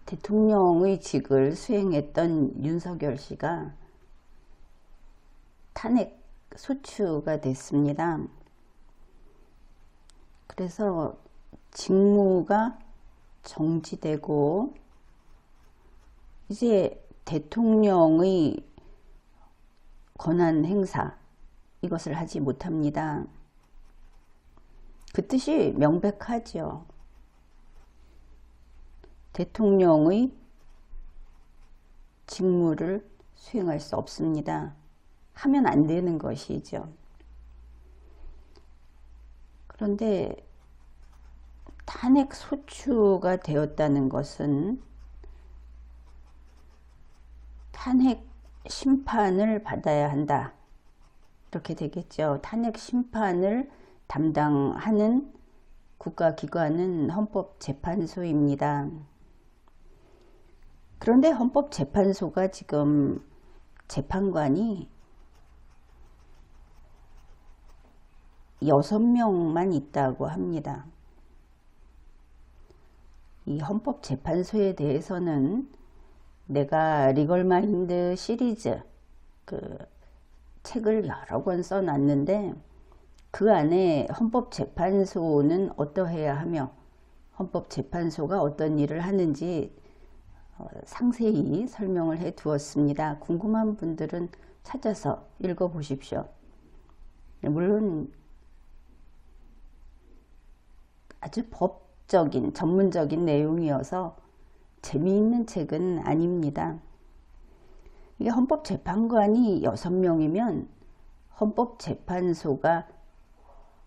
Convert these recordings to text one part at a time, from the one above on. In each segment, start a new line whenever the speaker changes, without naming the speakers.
대통령의 직을 수행했던 윤석열 씨가 탄핵 소추가 됐습니다. 그래서 직무가 정지되고 이제 대통령의 권한 행사 이것을 하지 못합니다. 그 뜻이 명백하죠. 대통령의 직무를 수행할 수 없습니다. 하면 안 되는 것이죠. 그런데 탄핵 소추가 되었다는 것은 탄핵 심판을 받아야 한다. 이렇게 되겠죠. 탄핵 심판을 담당하는 국가기관은 헌법재판소입니다. 그런데 헌법재판소가 지금 재판관이 6명만 있다고 합니다. 이 헌법재판소에 대해서는 내가 리걸마인드 시리즈 책을 여러 권 써놨는데 그 안에 헌법재판소는 어떠해야 하며 헌법재판소가 어떤 일을 하는지 상세히 설명을 해 두었습니다. 궁금한 분들은 찾아서 읽어보십시오. 물론 아주 법적인 전문적인 내용이어서 재미있는 책은 아닙니다. 이게 헌법재판관이 6명이면 헌법재판소가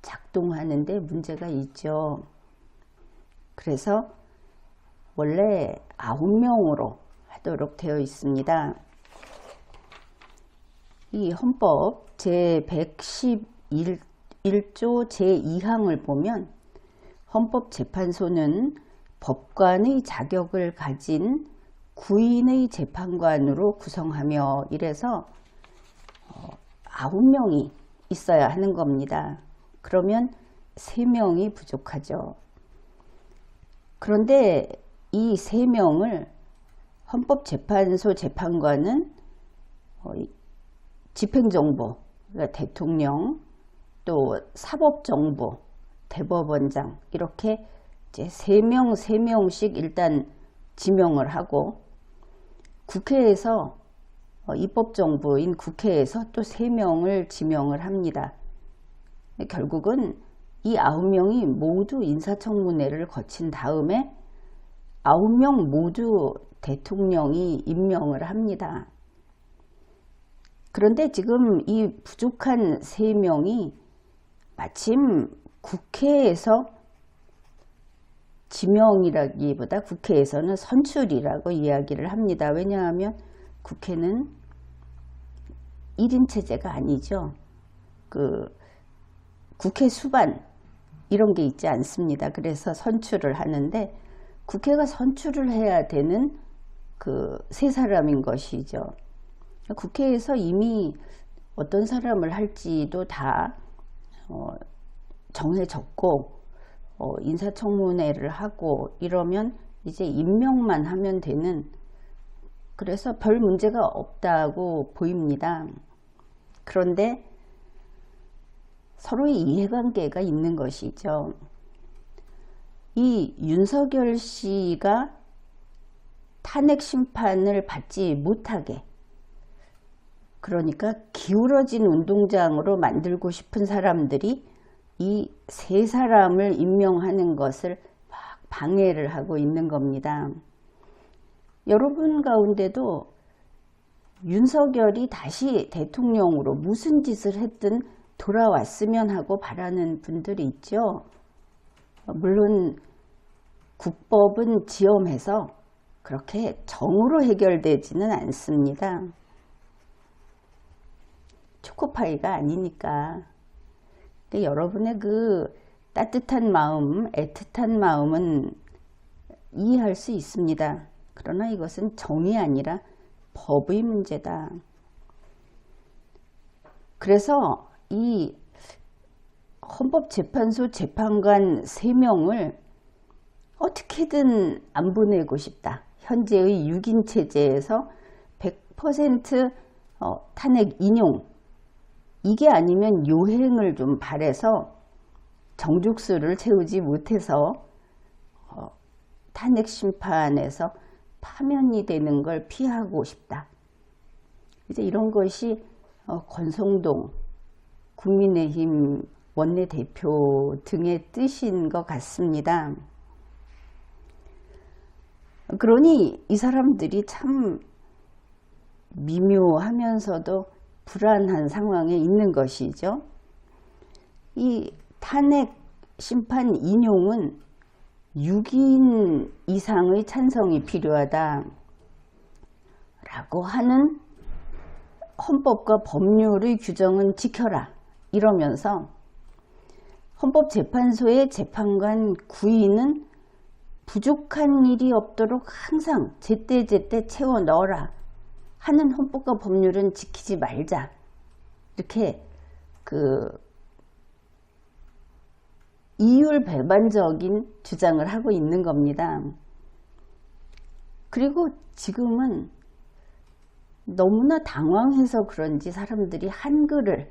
작동하는데 문제가 있죠. 그래서 원래 9명으로 하도록 되어 있습니다. 이 헌법 제111조 제2항을 보면 헌법재판소는 법관의 자격을 가진 구인의 재판관으로 구성하며 이래서 9명이 있어야 하는 겁니다. 그러면 3명이 부족하죠. 그런데 이 3명을 헌법재판소 재판관은 집행정부, 그러니까 대통령, 또 사법정부, 대법원장 이렇게 이제 3명씩 일단 지명을 하고 국회에서 입법정부인 국회에서 또 3명을 지명을 합니다. 결국은 이 9명이 모두 인사청문회를 거친 다음에 9명 모두 대통령이 임명을 합니다. 그런데 지금 이 부족한 3명이 마침 국회에서 지명이라기보다 국회에서는 선출이라고 이야기를 합니다. 왜냐하면 국회는 1인 체제가 아니죠. 국회 수반 이런 게 있지 않습니다. 그래서 선출을 하는데 국회가 선출을 해야 되는 세 사람인 것이죠. 국회에서 이미 어떤 사람을 할지도 다 정해졌고 인사청문회를 하고 이러면 이제 임명만 하면 되는, 그래서 별 문제가 없다고 보입니다. 그런데 서로의 이해관계가 있는 것이죠. 이 윤석열 씨가 탄핵 심판을 받지 못하게, 그러니까 기울어진 운동장으로 만들고 싶은 사람들이 이 3사람을 임명하는 것을 막 방해를 하고 있는 겁니다. 여러분 가운데도 윤석열이 다시 대통령으로 무슨 짓을 했든 돌아왔으면 하고 바라는 분들이 있죠. 물론 국법은 지엄해서 그렇게 정으로 해결되지는 않습니다. 초코파이가 아니니까. 여러분의 따뜻한 마음, 애틋한 마음은 이해할 수 있습니다. 그러나 이것은 정이 아니라 법의 문제다. 그래서 이 헌법재판소 재판관 3명을 어떻게든 안 보내고 싶다. 현재의 6인 체제에서 100% 탄핵 인용, 이게 아니면 요행을 좀 바래서 정족수를 채우지 못해서 탄핵 심판에서 파면이 되는 걸 피하고 싶다. 이제 이런 것이 권성동 국민의힘 원내대표 등의 뜻인 것 같습니다. 그러니 이 사람들이 참 미묘하면서도 불안한 상황에 있는 것이죠. 이 탄핵 심판 인용은 6인 이상의 찬성이 필요하다 라고 하는 헌법과 법률의 규정은 지켜라 이러면서 헌법재판소의 재판관 9인은 부족한 일이 없도록 항상 제때제때 채워 넣어라 하는 헌법과 법률은 지키지 말자, 이렇게 이율배반적인 주장을 하고 있는 겁니다. 그리고 지금은 너무나 당황해서 그런지 사람들이 한글을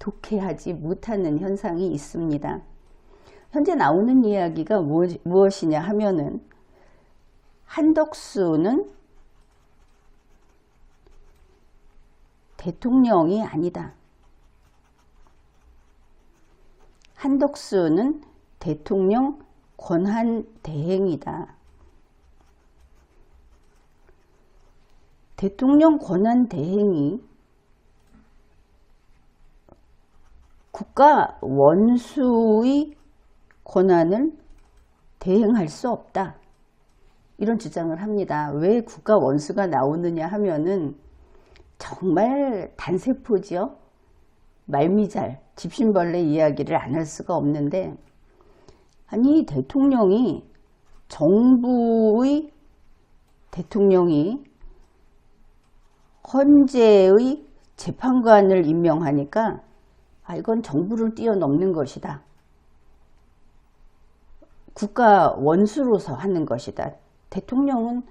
독해하지 못하는 현상이 있습니다. 현재 나오는 이야기가 무엇이냐 하면은 한덕수는 대통령이 아니다. 한덕수는 대통령 권한 대행이다. 대통령 권한 대행이 국가 원수의 권한을 대행할 수 없다. 이런 주장을 합니다. 왜 국가 원수가 나오느냐 하면은 정말 단세포지요. 말미잘 집신벌레 이야기를 안 할 수가 없는데, 아니 대통령이 정부의 대통령이 헌재의 재판관을 임명하니까 이건 정부를 뛰어넘는 것이다. 국가 원수로서 하는 것이다. 대통령은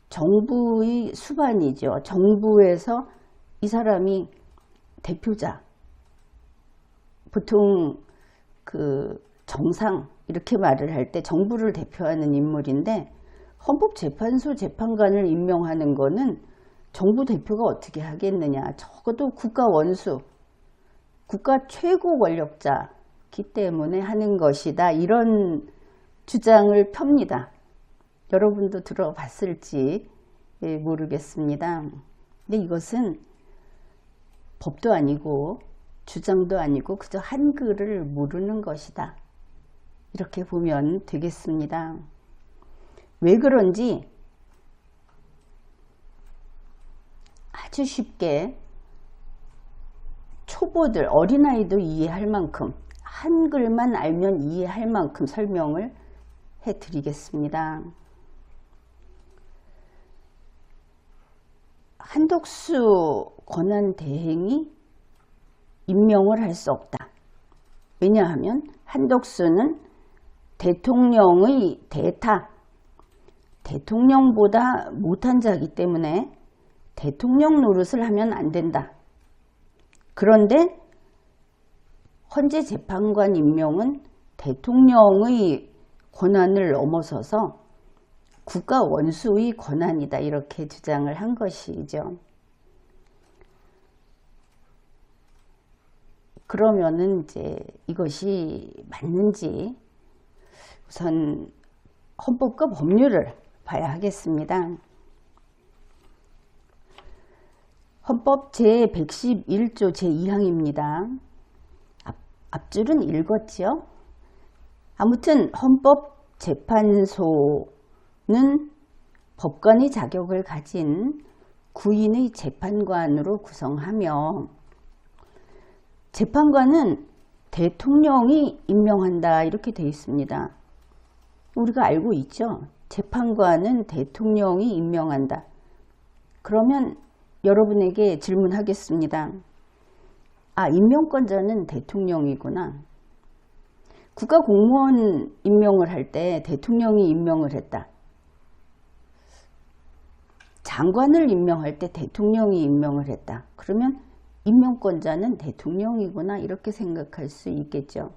정부의 수반이죠. 정부에서 이 사람이 대표자, 보통 정상 이렇게 말을 할 때 정부를 대표하는 인물인데, 헌법재판소 재판관을 임명하는 거는 정부 대표가 어떻게 하겠느냐. 적어도 국가 원수, 국가 최고 권력자이기 때문에 하는 것이다. 이런 주장을 펴니다. 여러분도 들어봤을지 모르겠습니다. 근데 이것은 법도 아니고 주장도 아니고 그저 한글을 모르는 것이다. 이렇게 보면 되겠습니다. 왜 그런지 아주 쉽게 초보들, 어린아이도 이해할 만큼, 한글만 알면 이해할 만큼 설명을 해드리겠습니다. 한덕수 권한대행이 임명을 할 수 없다. 왜냐하면 한덕수는 대통령의 대타, 대통령보다 못한 자이기 때문에 대통령 노릇을 하면 안 된다. 그런데 헌재 재판관 임명은 대통령의 권한을 넘어서서 국가 원수의 권한이다. 이렇게 주장을 한 것이죠. 그러면은 이제 이것이 맞는지 우선 헌법과 법률을 봐야 하겠습니다. 헌법 제111조 제2항입니다. 앞줄은 읽었죠? 아무튼 헌법재판소는 법관의 자격을 가진 9인의 재판관으로 구성하며, 재판관은 대통령이 임명한다 이렇게 되어 있습니다. 우리가 알고 있죠? 재판관은 대통령이 임명한다. 그러면 여러분에게 질문하겠습니다. 임명권자는 대통령이구나. 국가공무원 임명을 할 때 대통령이 임명을 했다. 장관을 임명할 때 대통령이 임명을 했다. 그러면 임명권자는 대통령이구나 이렇게 생각할 수 있겠죠.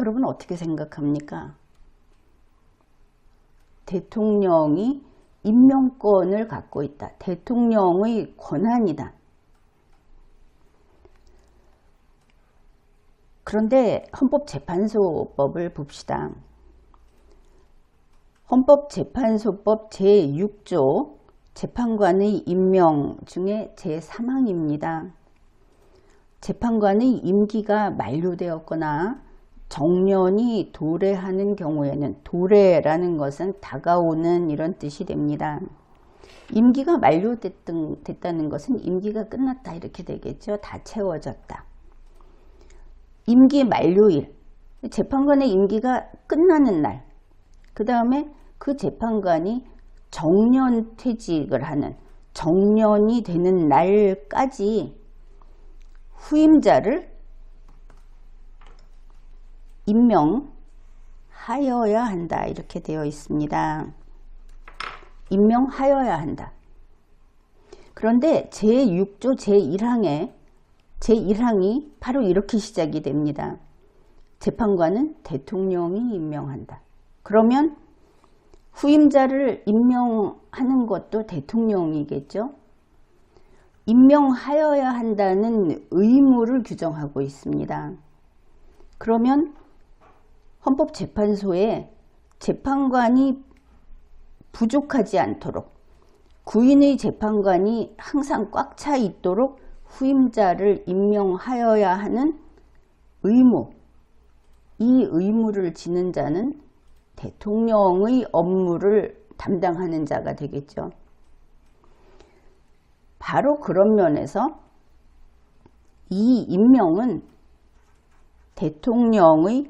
여러분 어떻게 생각합니까? 대통령이 임명권을 갖고 있다. 대통령의 권한이다. 그런데 헌법재판소법을 봅시다. 헌법재판소법 제6조 재판관의 임명 중에 제3항입니다. 재판관의 임기가 만료되었거나 정년이 도래하는 경우에는, 도래라는 것은 다가오는 이런 뜻이 됩니다. 임기가 만료됐다는 것은 임기가 끝났다 이렇게 되겠죠. 다 채워졌다. 임기 만료일, 재판관의 임기가 끝나는 날, 그 다음에 그 재판관이 정년퇴직을 하는, 정년이 되는 날까지 후임자를 임명하여야 한다 이렇게 되어 있습니다. 임명하여야 한다. 그런데 제6조 제1항이 바로 이렇게 시작이 됩니다. 재판관은 대통령이 임명한다. 그러면 후임자를 임명하는 것도 대통령이겠죠. 임명하여야 한다는 의무를 규정하고 있습니다. 그러면 헌법재판소에 재판관이 부족하지 않도록, 구인의 재판관이 항상 꽉 차 있도록 후임자를 임명하여야 하는 의무, 이 의무를 지는 자는 대통령의 업무를 담당하는 자가 되겠죠. 바로 그런 면에서 이 임명은 대통령의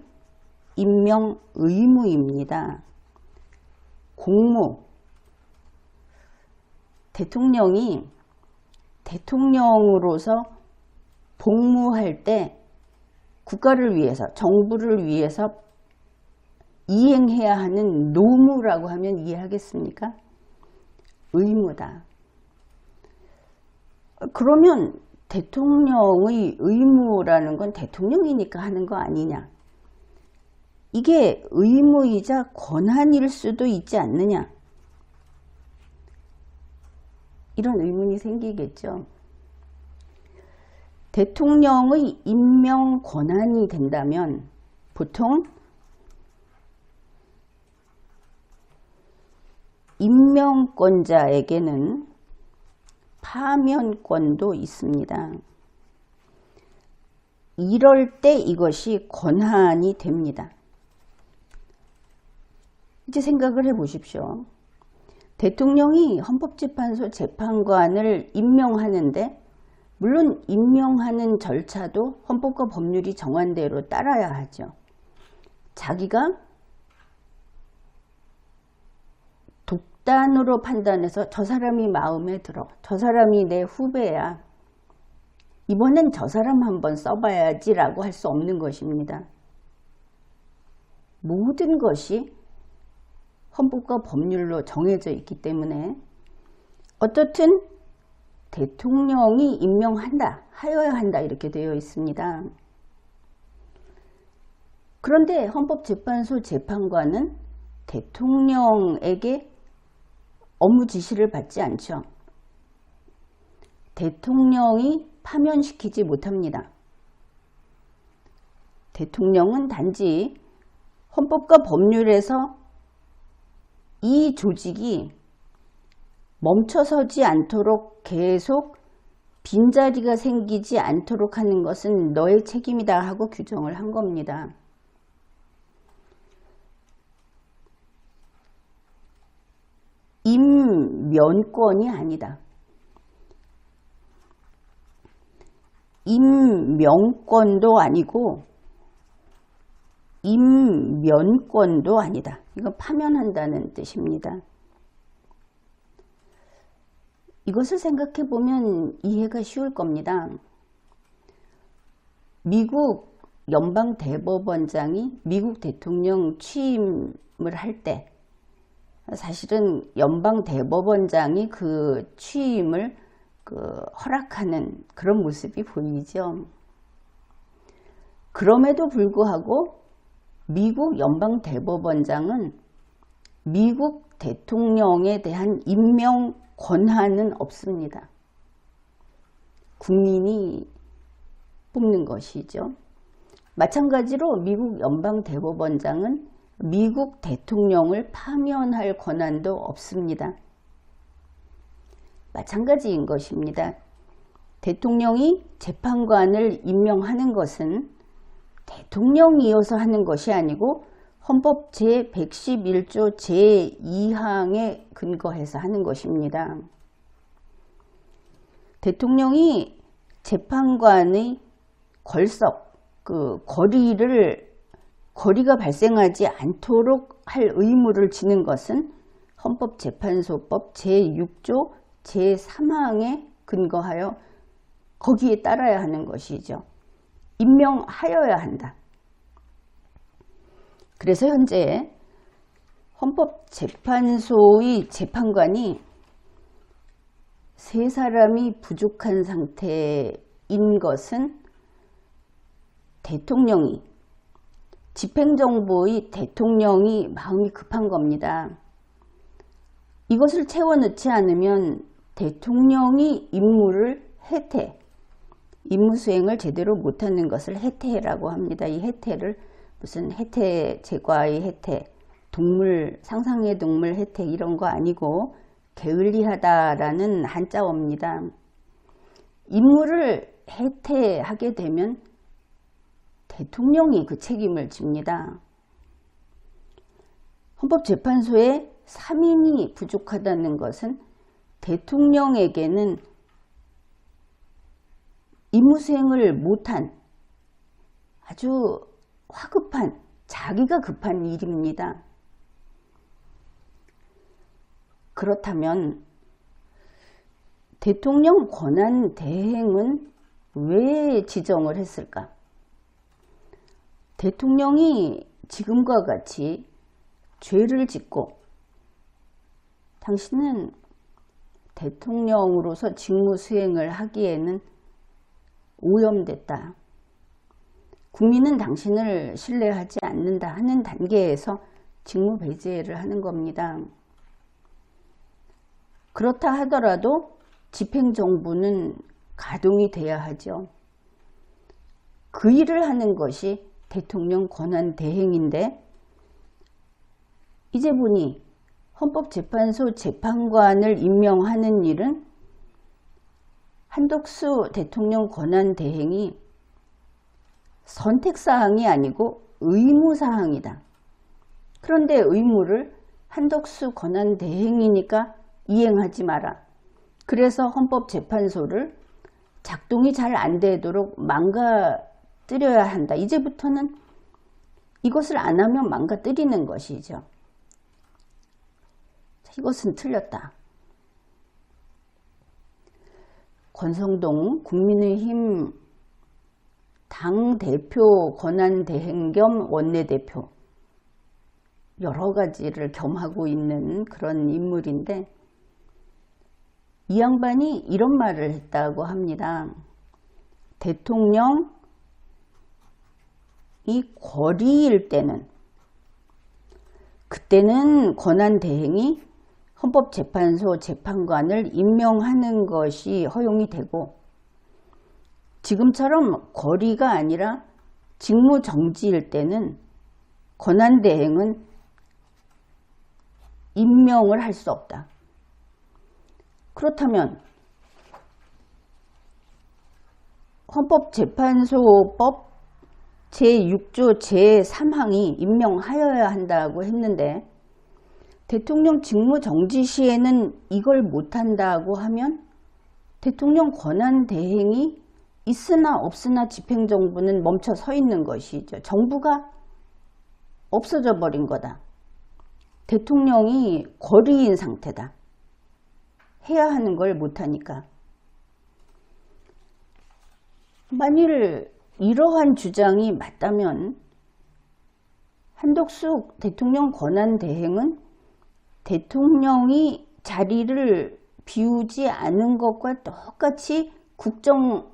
임명 의무입니다. 공무, 대통령이 대통령으로서 복무할 때 국가를 위해서, 정부를 위해서 이행해야 하는 노무라고 하면 이해하겠습니까? 의무다. 그러면 대통령의 의무라는 건 대통령이니까 하는 거 아니냐? 이게 의무이자 권한일 수도 있지 않느냐? 이런 의문이 생기겠죠. 대통령의 임명 권한이 된다면 보통 임명권자에게는 파면권도 있습니다. 이럴 때 이것이 권한이 됩니다. 이제 생각을 해 보십시오. 대통령이 헌법재판소 재판관을 임명하는데, 물론 임명하는 절차도 헌법과 법률이 정한 대로 따라야 하죠. 자기가 독단으로 판단해서 저 사람이 마음에 들어, 저 사람이 내 후배야, 이번엔 저 사람 한번 써봐야지 라고 할 수 없는 것입니다. 모든 것이 헌법과 법률로 정해져 있기 때문에 어떻든 대통령이 임명한다, 하여야 한다 이렇게 되어 있습니다. 그런데 헌법재판소 재판관은 대통령에게 업무 지시를 받지 않죠. 대통령이 파면시키지 못합니다. 대통령은 단지 헌법과 법률에서 이 조직이 멈춰서지 않도록 계속 빈자리가 생기지 않도록 하는 것은 너의 책임이다 하고 규정을 한 겁니다. 임면권이 아니다. 임명권도 아니고 임면권도 아니다. 이건 파면한다는 뜻입니다. 이것을 생각해 보면 이해가 쉬울 겁니다. 미국 연방대법원장이 미국 대통령 취임을 할 때 사실은 연방대법원장이 그 취임을 허락하는 그런 모습이 보이죠. 그럼에도 불구하고 미국 연방대법원장은 미국 대통령에 대한 임명 권한은 없습니다. 국민이 뽑는 것이죠. 마찬가지로 미국 연방대법원장은 미국 대통령을 파면할 권한도 없습니다. 마찬가지인 것입니다. 대통령이 재판관을 임명하는 것은 대통령이어서 하는 것이 아니고 헌법 제111조 제2항에 근거해서 하는 것입니다. 대통령이 재판관의 걸석, 거리가 발생하지 않도록 할 의무를 지는 것은 헌법재판소법 제6조 제3항에 근거하여 거기에 따라야 하는 것이죠. 임명하여야 한다. 그래서 현재 헌법재판소의 재판관이 3사람이 부족한 상태인 것은 대통령이, 집행정부의 대통령이 마음이 급한 겁니다. 이것을 채워넣지 않으면 대통령이 임무 수행을 제대로 못하는 것을 해태라고 합니다. 이 해태를 무슨 해태 제과의 해태, 상상의 동물 해태 이런 거 아니고 게을리하다라는 한자어입니다. 임무를 해태하게 되면 대통령이 그 책임을 집니다. 헌법재판소에 3인이 부족하다는 것은 대통령에게는 임무수행을 못한 아주 화급한, 자기가 급한 일입니다. 그렇다면 대통령 권한 대행은 왜 지정을 했을까? 대통령이 지금과 같이 죄를 짓고 당신은 대통령으로서 직무 수행을 하기에는 오염됐다. 국민은 당신을 신뢰하지 않는다 하는 단계에서 직무 배제를 하는 겁니다. 그렇다 하더라도 집행정부는 가동이 돼야 하죠. 그 일을 하는 것이 대통령 권한 대행인데 이제 보니 헌법재판소 재판관을 임명하는 일은 한덕수 대통령 권한 대행이 선택사항이 아니고 의무사항이다. 그런데 의무를 한덕수 권한 대행이니까 이행하지 마라. 그래서 헌법재판소를 작동이 잘 안 되도록 망가뜨려야 한다. 이제부터는 이것을 안 하면 망가뜨리는 것이죠. 이것은 틀렸다. 권성동 국민의힘 당대표 권한대행 겸 원내대표 여러 가지를 겸하고 있는 그런 인물인데 이 양반이 이런 말을 했다고 합니다. 대통령이 권리일 때는 그때는 권한대행이 헌법재판소 재판관을 임명하는 것이 허용이 되고 지금처럼 권리가 아니라 직무정지일 때는 권한대행은 임명을 할 수 없다. 그렇다면 헌법재판소법 제6조 제3항이 임명하여야 한다고 했는데 대통령 직무정지 시에는 이걸 못한다고 하면 대통령 권한대행이 있으나 없으나 집행정부는 멈춰 서 있는 것이죠. 정부가 없어져 버린 거다. 대통령이 권리인 상태다. 해야 하는 걸 못하니까. 만일 이러한 주장이 맞다면 한덕수 대통령 권한대행은 대통령이 자리를 비우지 않은 것과 똑같이 국정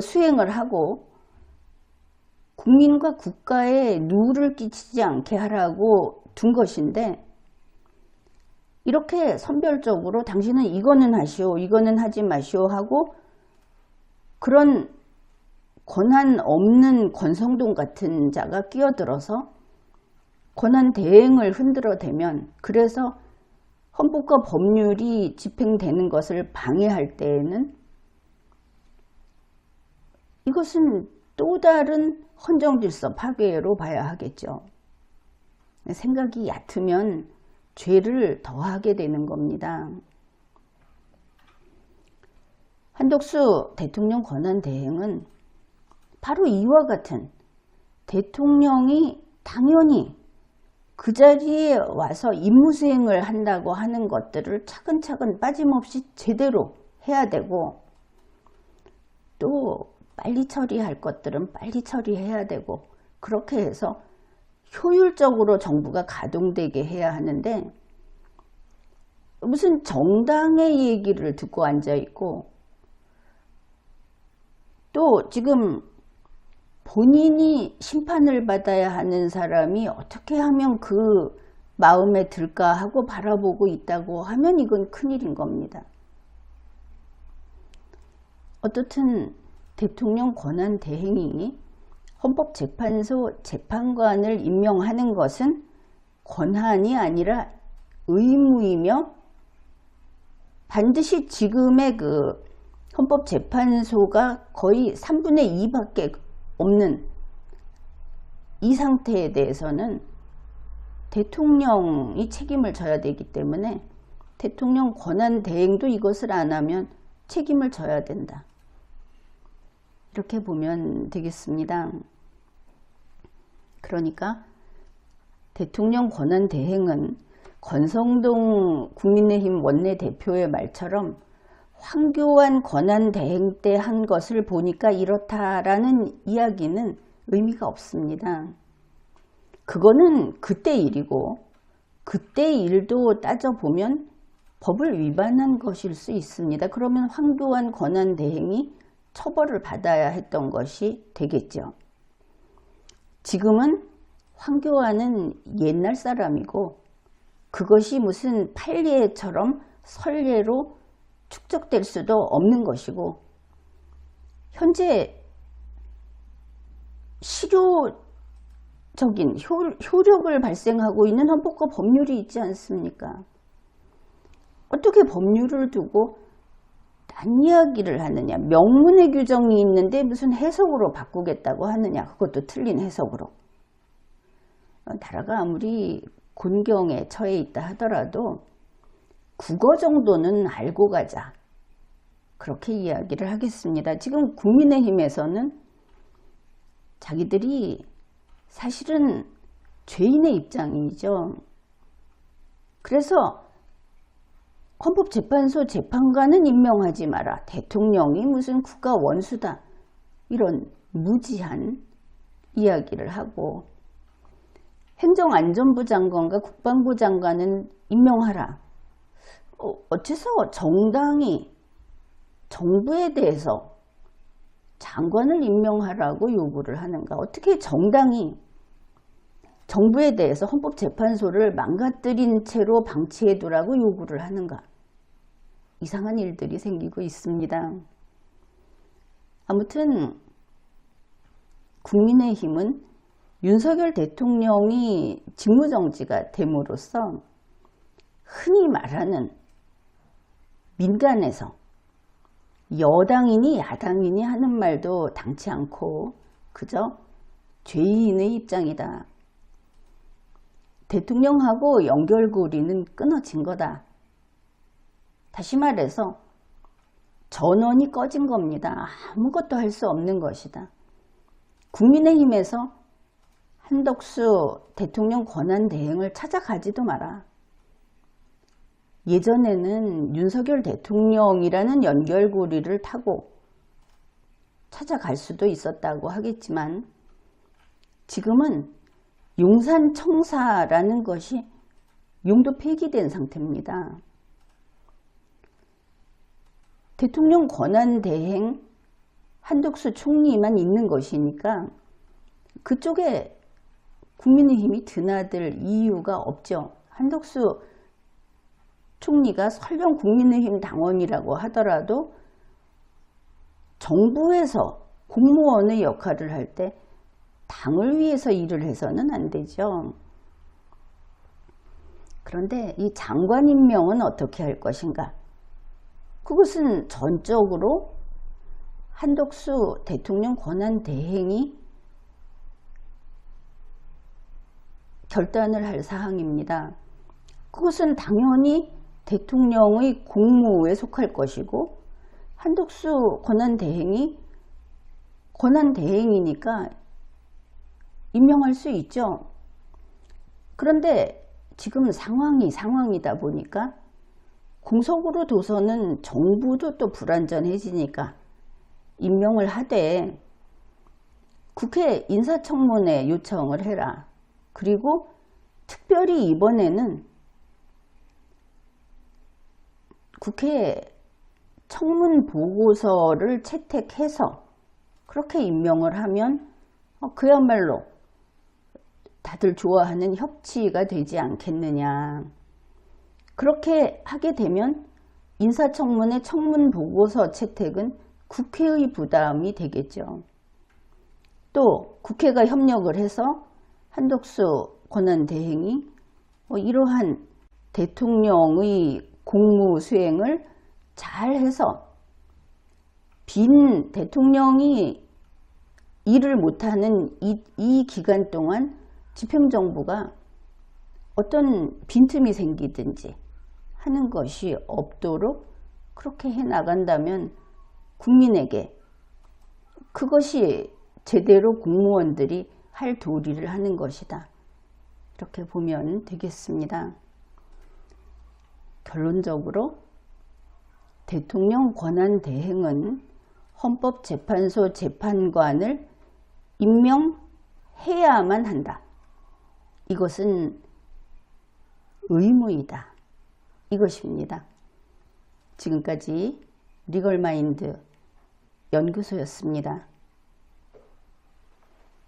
수행을 하고 국민과 국가에 누를 끼치지 않게 하라고 둔 것인데, 이렇게 선별적으로 당신은 이거는 하시오, 이거는 하지 마시오 하고 그런 권한 없는 권성동 같은 자가 끼어들어서 권한 대행을 흔들어대면, 그래서 헌법과 법률이 집행되는 것을 방해할 때에는 이것은 또 다른 헌정질서 파괴로 봐야 하겠죠. 생각이 얕으면 죄를 더하게 되는 겁니다. 한덕수 대통령 권한대행은 바로 이와 같은, 대통령이 당연히 그 자리에 와서 임무수행을 한다고 하는 것들을 차근차근 빠짐없이 제대로 해야 되고, 또 빨리 처리할 것들은 빨리 처리해야 되고, 그렇게 해서 효율적으로 정부가 가동되게 해야 하는데, 무슨 정당의 얘기를 듣고 앉아있고, 또 지금 본인이 심판을 받아야 하는 사람이 어떻게 하면 그 마음에 들까 하고 바라보고 있다고 하면 이건 큰일인 겁니다. 어떻든 대통령 권한 대행이 헌법재판소 재판관을 임명하는 것은 권한이 아니라 의무이며, 반드시 지금의 그 헌법재판소가 거의 3분의 2밖에 없는 이 상태에 대해서는 대통령이 책임을 져야 되기 때문에 대통령 권한 대행도 이것을 안 하면 책임을 져야 된다. 이렇게 보면 되겠습니다. 그러니까 대통령 권한 대행은 권성동 국민의힘 원내대표의 말처럼 황교안 권한 대행 때 한 것을 보니까 이렇다라는 이야기는 의미가 없습니다. 그거는 그때 일이고, 그때 일도 따져보면 법을 위반한 것일 수 있습니다. 그러면 황교안 권한 대행이 처벌을 받아야 했던 것이 되겠죠. 지금은 황교안은 옛날 사람이고, 그것이 무슨 판례처럼 선례로 축적될 수도 없는 것이고, 현재 실효적인 효력을 발생하고 있는 헌법과 법률이 있지 않습니까? 어떻게 법률을 두고 딴 이야기를 하느냐. 명문의 규정이 있는데 무슨 해석으로 바꾸겠다고 하느냐. 그것도 틀린 해석으로. 나라가 아무리 곤경에 처해 있다 하더라도 국어 정도는 알고 가자. 그렇게 이야기를 하겠습니다. 지금 국민의힘에서는 자기들이 사실은 죄인의 입장이죠. 그래서 헌법재판소 재판관은 임명하지 마라. 대통령이 무슨 국가 원수다. 이런 무지한 이야기를 하고, 행정안전부 장관과 국방부 장관은 임명하라. 어째서 정당이 정부에 대해서 장관을 임명하라고 요구를 하는가? 어떻게 정당이 정부에 대해서 헌법재판소를 망가뜨린 채로 방치해두라고 요구를 하는가? 이상한 일들이 생기고 있습니다. 아무튼 국민의힘은 윤석열 대통령이 직무정지가 됨으로써 흔히 말하는 민간에서 여당이니 야당이니 하는 말도 당치 않고 그저 죄인의 입장이다. 대통령하고 연결고리는 끊어진 거다. 다시 말해서 전원이 꺼진 겁니다. 아무것도 할 수 없는 것이다. 국민의힘에서 한덕수 대통령 권한 대행을 찾아가지도 마라. 예전에는 윤석열 대통령이라는 연결고리를 타고 찾아갈 수도 있었다고 하겠지만, 지금은 용산청사라는 것이 용도 폐기된 상태입니다. 대통령 권한대행 한덕수 총리만 있는 것이니까 그쪽에 국민의힘이 드나들 이유가 없죠. 한덕수 총리가 설령 국민의힘 당원이라고 하더라도 정부에서 공무원의 역할을 할 때 당을 위해서 일을 해서는 안 되죠. 그런데 이 장관 임명은 어떻게 할 것인가? 그것은 전적으로 한덕수 대통령 권한대행이 결단을 할 사항입니다. 그것은 당연히 대통령의 공무에 속할 것이고 한덕수 권한대행이 권한대행이니까 임명할 수 있죠. 그런데 지금 상황이다 보니까 공석으로 둬서는 정부도 또 불안전해지니까 임명을 하되 국회 인사청문회 요청을 해라. 그리고 특별히 이번에는 국회 청문 보고서를 채택해서 그렇게 임명을 하면 그야말로 다들 좋아하는 협치가 되지 않겠느냐. 그렇게 하게 되면 인사청문회 청문 보고서 채택은 국회의 부담이 되겠죠. 또 국회가 협력을 해서 한덕수 권한대행이 이러한 대통령의 공무 수행을 잘 해서 빈 대통령이 일을 못하는 이 기간 동안 집행정부가 어떤 빈틈이 생기든지 하는 것이 없도록 그렇게 해 나간다면 국민에게 그것이 제대로 공무원들이 할 도리를 하는 것이다. 이렇게 보면 되겠습니다. 결론적으로 대통령 권한대행은 헌법재판소 재판관을 임명해야만 한다. 이것은 의무이다. 이것입니다. 지금까지 리걸마인드 연구소였습니다.